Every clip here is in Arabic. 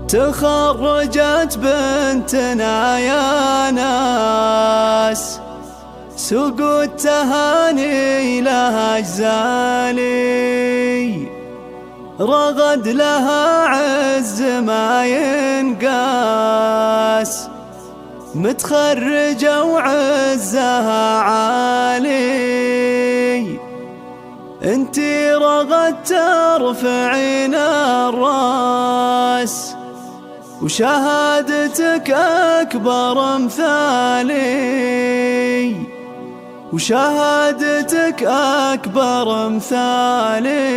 تخرجت بنتنا يا ناس، سوق التهاني لها جزالي، رغد لها عز ما ينقاس، متخرجة وعزها عالي. انتي رغد ترفعين الراس، وشهادتك أكبر مثالي، وشهادتك أكبر مثالي.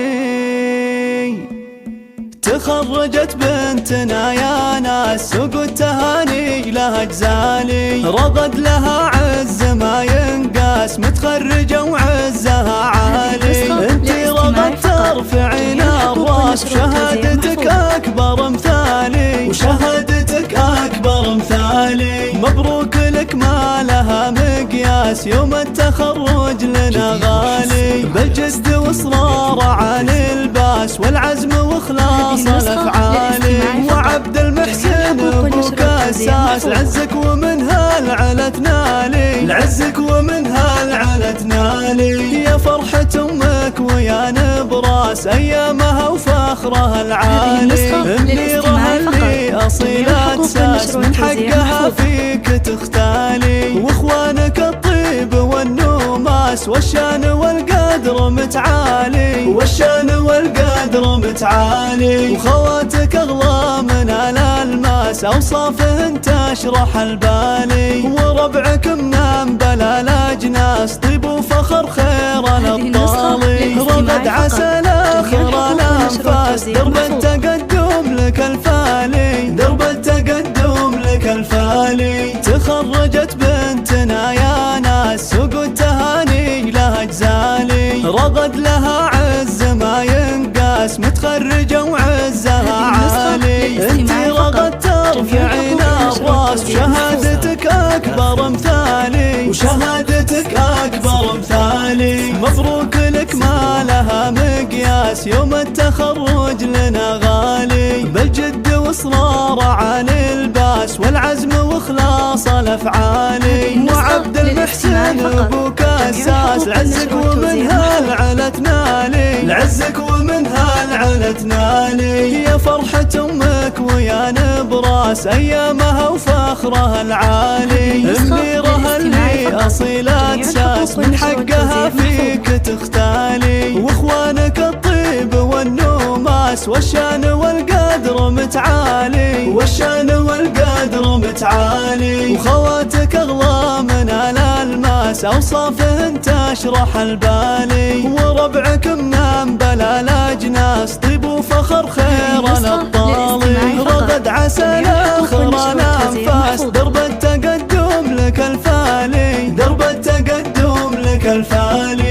تخرجت بنتنا يا ناس، سوق التهاني لها جزالي، رغد لها عز ما ينقاس، متخرجة وعزها عالي. انتي رغد ترفعين الراس، وشهادتك أكبر مثالي، وشهادتك أكبر مثالي. مبروك لك ما لها مقياس، يوم التخرج لنا غالي، بالجد واصرار عن الباس، والعزم واخلاص الافعالي. وعبد المحسن ابوك اساس، لعزك ومنها العلا تنالي، لعزك ومنها العلا تنالي. يا فرحة امك ويا نبراس، ايامها وفخرها العالي. منيرها اللي اصيلة ساس، من حقها فيك تختالي، واخوانك الطيب والنوماس، والشان والقدر متعالي، والشان والقدر متعالي. وخواتك اغلى من الالماس، اوصافهن تشرح البالي، وربعك منام بلا الاجناس، طيب وفخر خير الابطالي. رغد عسى الاخر الانفاس، درب التقدم لك الفالي، درب التقدم لك الفالي. تخرجت بنتنا يا ناس، سوق التهاني لها جزالي، رغد لها عز ما ينقاس، متخرجة وعزها عالي. انتي رغد ترفعين الراس، وشهادتك أكبر مثالي، وشهادتك أكبر مثالي. مبروك لك ما لها مقياس، يوم التخرج لنا غالي، بالجد واصرار عن الباس، والعزم واخلاص الافعالي. وعبد المحسن ابوك اساس، لعزك ومنها العلا تنالي، لعزك ومنها العلا تنالي. يا فرحة امك ويا نبراس، ايامها وفخرها العالي. منيرها اللي اصيلة ساس، من حقها فيك تختالي، واخوانك الطيب والنوماس، والشان والقدر متعالي، والشان والقدر متعالي. وخواتك اغلى من الالماس، اوصافهن تشرح البالي، وربعك منام بلا الاجناس، طيب وفخر خير الابطالي. رغد عسى الاخر الانفاس، درب التقدم لك الفالي، درب التقدم لك الفالي.